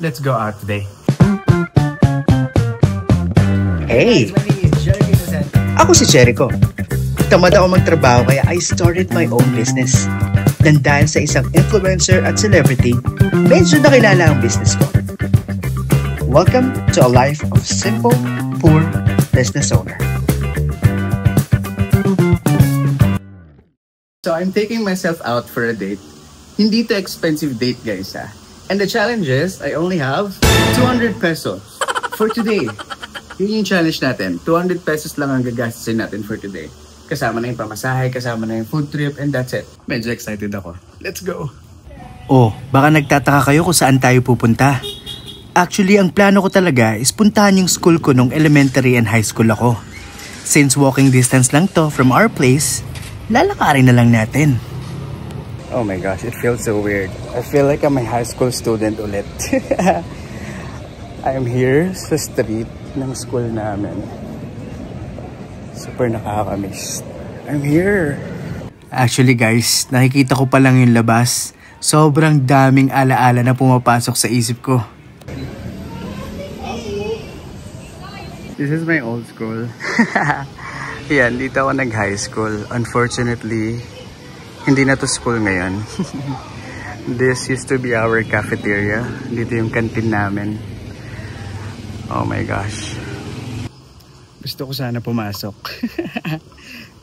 let's go out today. Hey! My name is Jericho Vicente. Ako si Jericho. Tamad ako magtrabaho kaya I started my own business. Nang dahil sa isang influencer at celebrity, medyo nakilala ang business ko. Welcome to a life of simple, poor business owner. So I'm taking myself out for a date. Hindi to expensive date, guys, ha. And the challenge is, I only have 200 pesos for today. Yun yung challenge natin. 200 pesos lang ang gagastusin natin for today. Kasama na yung pamasahe, kasama na yung food trip, and that's it. Medyo excited ako. Let's go! Oh, baka nagtataka kayo kung saan tayo pupunta. Actually, ang plano ko talaga is puntahan yung school ko nung elementary and high school ako. Since walking distance lang to from our place, lalakarin na lang natin. Oh my gosh, it feels so weird. I feel like I'm a high school student ulit. I'm here sa street ng school namin. Super nakakamiss. I'm here. Actually guys, nakikita ko pa lang yung labas. Sobrang daming alaala na pumapasok sa isip ko. This is my old school. Yan, dito ako nag-high school. Unfortunately, hindi na to school ngayon. This used to be our cafeteria. Dito yung canteen namin. Oh my gosh. Gusto ko sana pumasok.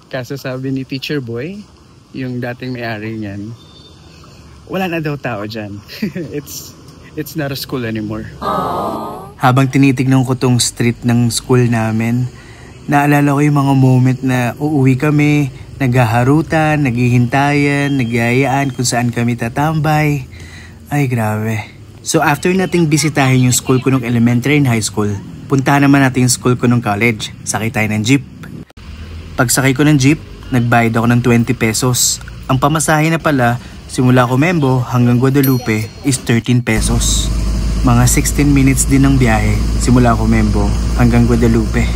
Kaso sabi ni Teacher Boy, yung dating may-ari niyan, wala na daw tao dyan. It's not a school anymore. Habang tinitignan ko tong street ng school namin, naalala ko yung mga moment na uuwi kami, naghaharutan, naghihintayan, nagyayaan kung saan kami tatambay. Ay grabe. So after nating bisitahin yung school ko nung elementary and high school, puntahan naman natin yung school ko nung college. Sakay tayo ng jeep. Pagsakay ko ng jeep, nagbayad ako ng 20 pesos. Ang pamasahe na pala, simula Comembo hanggang Guadalupe is 13 pesos. Mga 16 minutes din ng biyahe simula Comembo hanggang Guadalupe.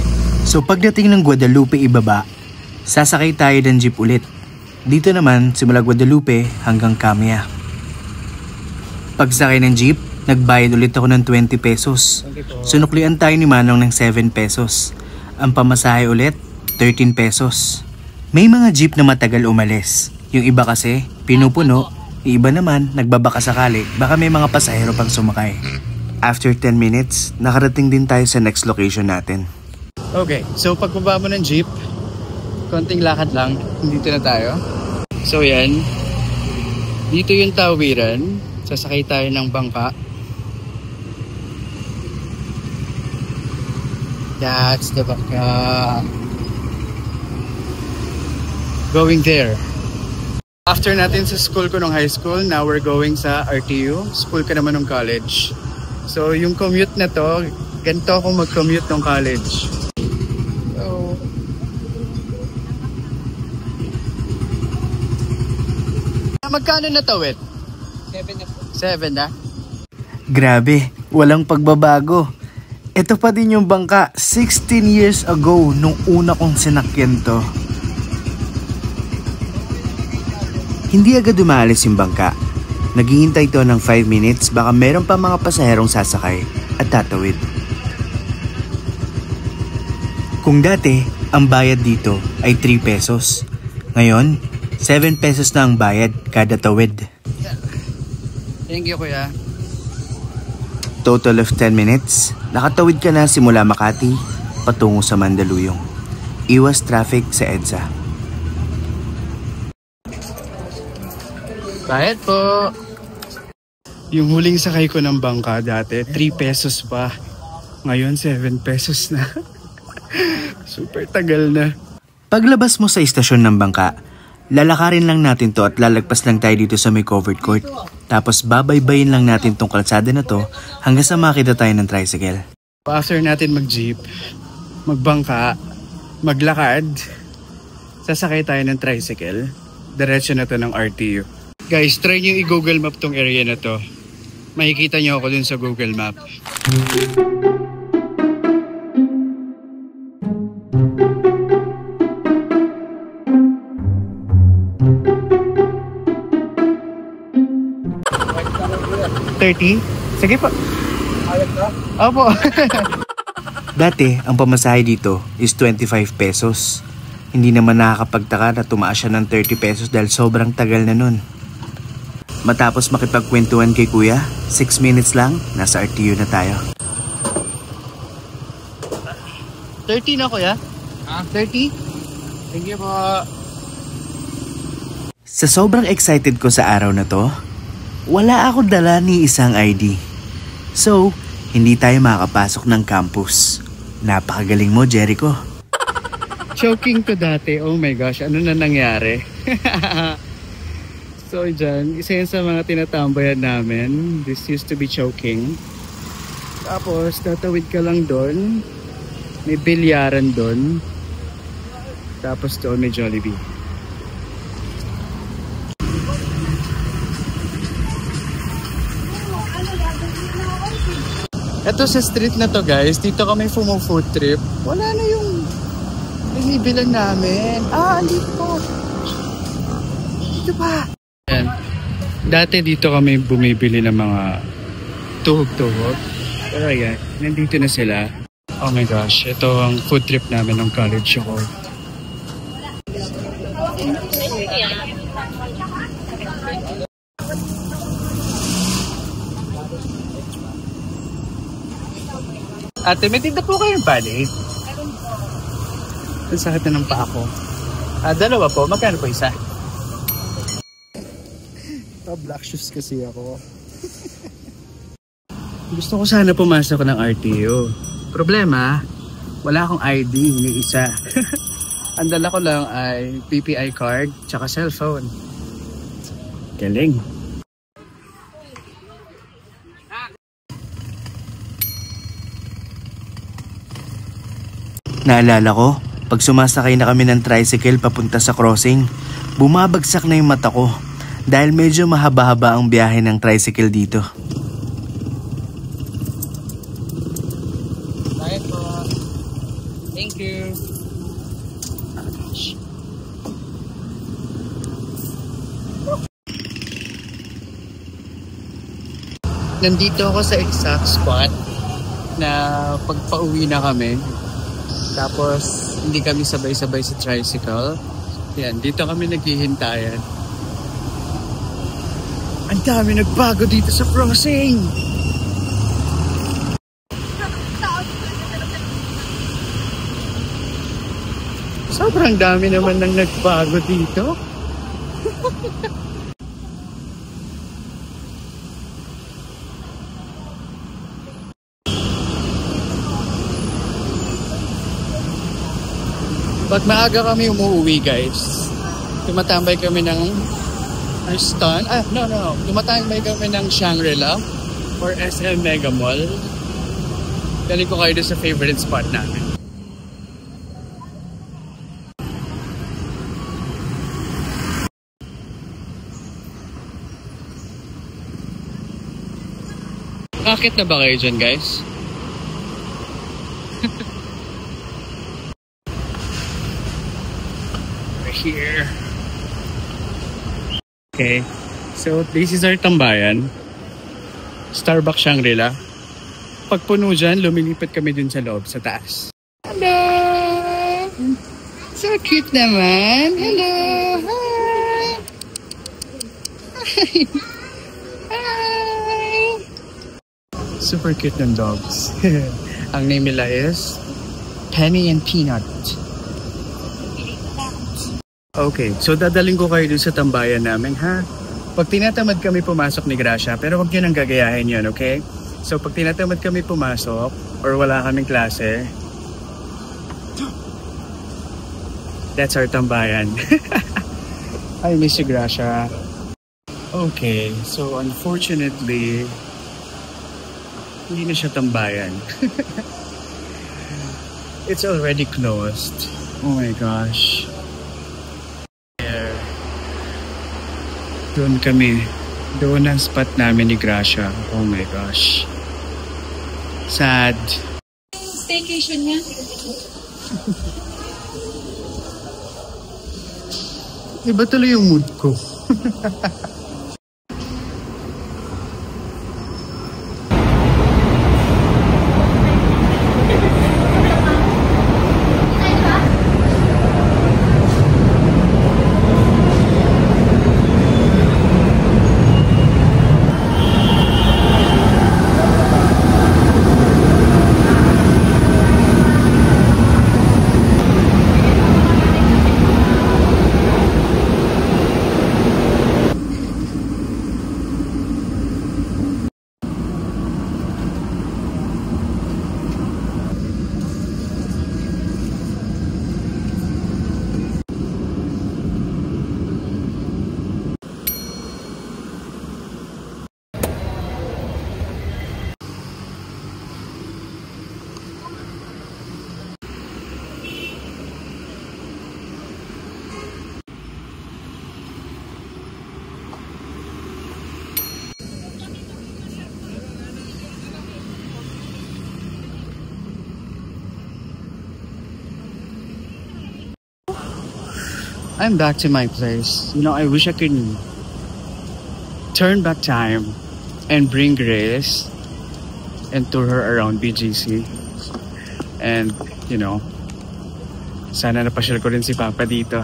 So pagdating ng Guadalupe ibaba, sasakay tayo ng jeep ulit. Dito naman simula Guadalupe hanggang Camia. Pagsakay ng jeep, nagbayad ulit ako ng 20 pesos. Sunuklian tayo ni Manong ng 7 pesos. Ang pamasahe ulit, 13 pesos. May mga jeep na matagal umalis. Yung iba kasi, pinupuno. Yung iba naman, nagbabaka sakali. Baka may mga pasahero pang sumakay. After 10 minutes, nakarating din tayo sa next location natin. Okay, so pagbaba mo ng jeep, konting lakad lang, dito na tayo. So yan, dito yung tawiran, sasakay tayo ng bangka. That's the bangka. Going there. After natin sa school ko nung high school, now we're going sa RTU, school ka naman nung college. So yung commute na to, ganito ako mag-commute nung college. So, magkano na tawid? 7 na po. 7 na? Grabe, walang pagbabago. Ito pa din yung bangka 16 years ago nung una kong sinakyan to. Hindi agad umalis yung bangka. Naghihintay to ng 5 minutes, baka meron pa mga pasaherong sasakay at tatawid. Kung dati, ang bayad dito ay 3 pesos. Ngayon, 7 pesos na ang bayad kada tawid. Thank you, kuya. Total of 10 minutes, nakatawid ka na simula Makati patungo sa Mandaluyong. Iwas traffic sa EDSA. Bayad po. Yung huling sakay ko ng bangka dati, 3 pesos pa. Ngayon, 7 pesos na. Super tagal na. Paglabas mo sa istasyon ng bangka, lalakarin lang natin to at lalagpas lang tayo dito sa may covered court. Tapos babaybayin lang natin tong kalsada na to hanggang sa makita tayo ng tricycle. After natin mag-jeep, magbangka, maglakad, sasakay tayo ng tricycle. Diretso na to ng RTU. Guys, try nyo i-Google Map tong area na to. Makikita nyo ako dun sa Google Map. $30? Sige po. Opo. Dati, ang pamasahe dito is 25 pesos. Hindi naman nakakapagtaka na tumaas siya ng 30 pesos dahil sobrang tagal na nun. Matapos makipagkwentuhan kay kuya, 6 minutes lang, nasa RTU na tayo. 30 na kuya? 30? Thank you po. Sa sobrang excited ko sa araw na to, wala ako dala ni isang ID. So, hindi tayo makakapasok ng campus. Napakagaling mo, Jericho. Choking ko dati. Oh my gosh, ano na nangyari? So dyan, isa yun sa mga tinatambayan namin. This used to be choking. Tapos, tatawid ka lang doon. May bilyaran doon. Tapos doon may Jollibee. Ito sa street na to guys, dito kami food trip. Wala na yung binibilan namin. Andito. Dito pa. Yan. Dati dito kami bumibili ng mga tuhog-tuhog. Pero yan, nandito na sila. Oh my gosh, ito ang food trip namin ng college ko. Ate, may tinda po kayong bali? Ang sakit na ng paa ko. Dalawa po. Magkano po isa? Black shoes kasi ako. Gusto ko sana pumasok ng RTU. Problema, wala akong ID, hindi isa. Ang dala ko lang ay PPI card tsaka cellphone. Galing. Naalala ko, pag sumasakay na kami ng tricycle papunta sa crossing, bumabagsak na yung mata ko dahil medyo mahaba-haba ang biyahe ng tricycle dito. Bakit po? Thank you. Nandito ako sa exact spot na pagpa-uwi na kami. Tapos, hindi kami sabay-sabay sa tricycle. Yan, dito kami naghihintayan. Ang dami nagbago dito sa crossing! Sobrang dami naman nang nagbago dito. Pag maaga kami umuwi guys, tumatambay kami ng Stan. Tumatambay kami ng Shangri-La or SM Mega Mall. Dali ko kayo doon sa favorite spot namin. Bakit na ba kayo dyan guys? Here. Okay, so this is our tambayan. Starbucks Shangri-La. Pag puno dyan, lumilipat kami dun sa loob, sa taas. Hello! So cute naman. Hello! Hi! Hi! Super cute ng dogs. Ang name nila is Penny and Peanut. Okay, so dadaling ko kayo dun sa tambayan namin, ha? Pag tinatamad kami pumasok ni Gracia, pero wag nyo nang gagayahin yun, okay? So pag tinatamad kami pumasok, or wala kaming klase, that's our tambayan. I miss you, Gracia. Okay, so unfortunately, hindi na siya tambayan. It's already closed. Oh my gosh. Doon kami. Doon ang spot namin ni Gracia. Oh my gosh. Sad. Staycation niya. Iba tuloy yung mood ko. I'm back to my place. You know, I wish I could turn back time and bring Grace and tour her around BGC. And, you know, sana napasyal ko rin si Papa dito.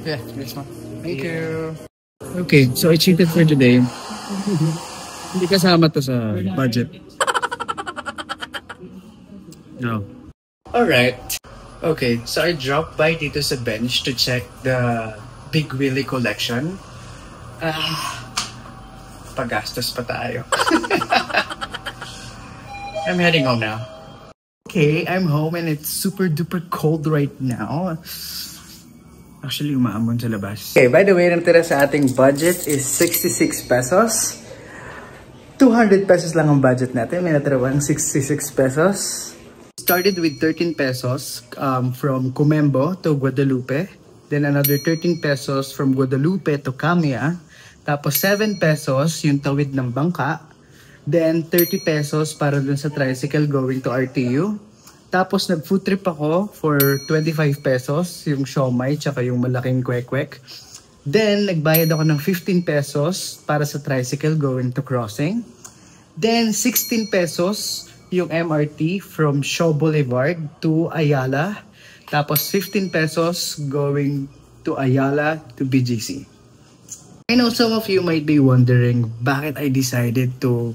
Yeah, yes, ma'am. Thank you. Okay, so I cheated for today. Hindi kasama to sa budget. No. Alright. Okay, so I dropped by dito sa bench to check the Big Willie collection. Pagastos pa tayo. I'm heading home now. Okay, I'm home and it's super duper cold right now. Actually, umaambon sa labas. Okay, by the way, natira sa ating budget is 66 pesos. 200 pesos lang ang budget natin. May natira 66 pesos. Started with 13 pesos from Comembo to Guadalupe. Then another 13 pesos from Guadalupe to Camia. Tapos 7 pesos yung tawid ng bangka. Then 30 pesos para dun sa tricycle going to RTU. Tapos nag-food trip ako for 25 pesos, yung siomai tsaka yung malaking kwek-kwek. Then nagbayad ako ng 15 pesos para sa tricycle going to crossing. Then 16 pesos yung MRT from Shaw Boulevard to Ayala. Tapos 15 pesos going to Ayala to BGC. I know some of you might be wondering bakit I decided to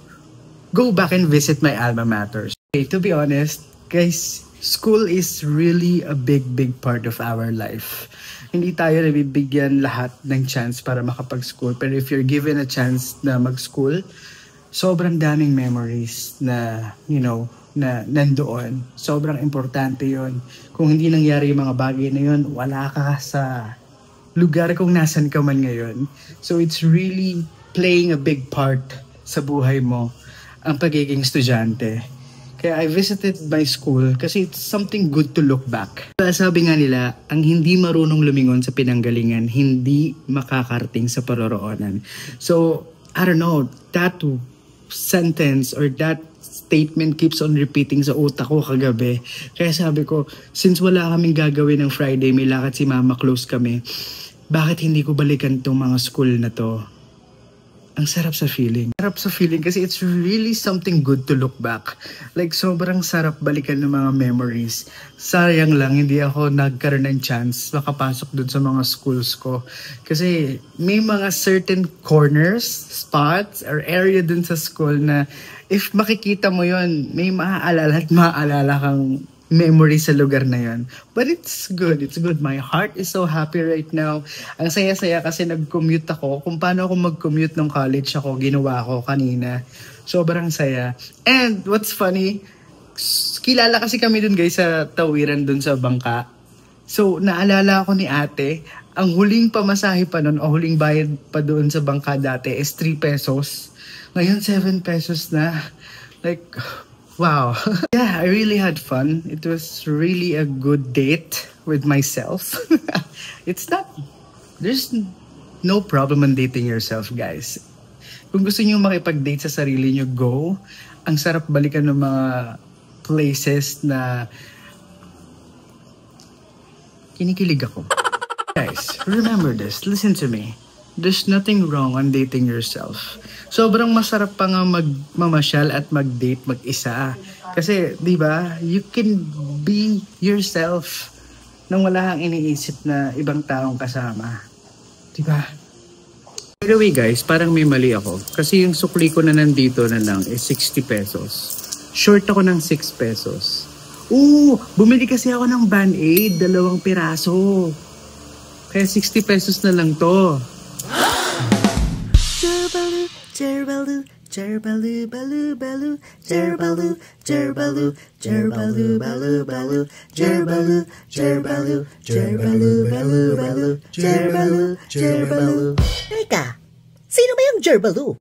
go back and visit my alma maters. Okay, to be honest, guys, school is really a big part of our life. Hindi tayo nabibigyan lahat ng chance para makapag-school. Pero if you're given a chance na mag-school, sobrang daming memories na, you know, na nandoon. Sobrang importante yon. Kung hindi nangyari yung mga bagay na yon, wala ka sa lugar kung nasan ka man ngayon. So it's really playing a big part sa buhay mo ang pagiging estudyante. Kaya I visited my school kasi it's something good to look back. Sabi nga nila, ang hindi marunong lumingon sa pinanggalingan, hindi makakarating sa paroroonan. So, I don't know, that sentence or that statement keeps on repeating sa utak ko kagabi. Kaya sabi ko, since wala kaming gagawin ng Friday, may lakad si Mama, close kami, bakit hindi ko balikan tong mga school na to? Ang sarap sa feeling. Sarap sa feeling kasi it's really something good to look back. Like, sobrang sarap balikan ng mga memories. Sayang lang, hindi ako nagkaroon ng chance makapasok dun sa mga schools ko. Kasi may mga certain corners, spots, or area dun sa school na if makikita mo yon, may maaalala at maaalala kang memory sa lugar na yon. But it's good. It's good. My heart is so happy right now. Ang saya-saya kasi nag-commute ako. Kung paano ako mag-commute nung college ako, ginawa ko kanina. Sobrang saya. And what's funny, kilala kasi kami dun guys sa tawiran dun sa bangka. So, naalala ko ni ate, ang huling pamasahe pa nun o huling bayad pa doon sa bangka dati is 3 pesos. Ngayon, 7 pesos na. Like, wow. Yeah, I really had fun. It was really a good date with myself. There's no problem in dating yourself, guys. Kung gusto niyo makipag-date sa sarili niyo, go. Ang sarap balikan ng mga places na kinikilig ako. Guys, remember this. Listen to me. There's nothing wrong on dating yourself. Sobrang masarap pa nga magmamasyal at mag-date mag-isa. Kasi, di ba, you can be yourself nang wala kang iniisip na ibang taong kasama. Di ba? By the way guys, parang may mali ako. Kasi yung sukli ko na nandito na lang is 60 pesos. Short ako ng 6 pesos. Bumili kasi ako ng Band-Aid, 2 piraso. Kaya 60 pesos na lang to. Jerbalu, jerbalu, balu, balu, jerbalu, jerbalu, jerbalu, balu, balu, jerbalu, jerbalu, jerbalu, balu, balu, jerbalu, jerbalu. Teka, sino ba yung Jerbalu?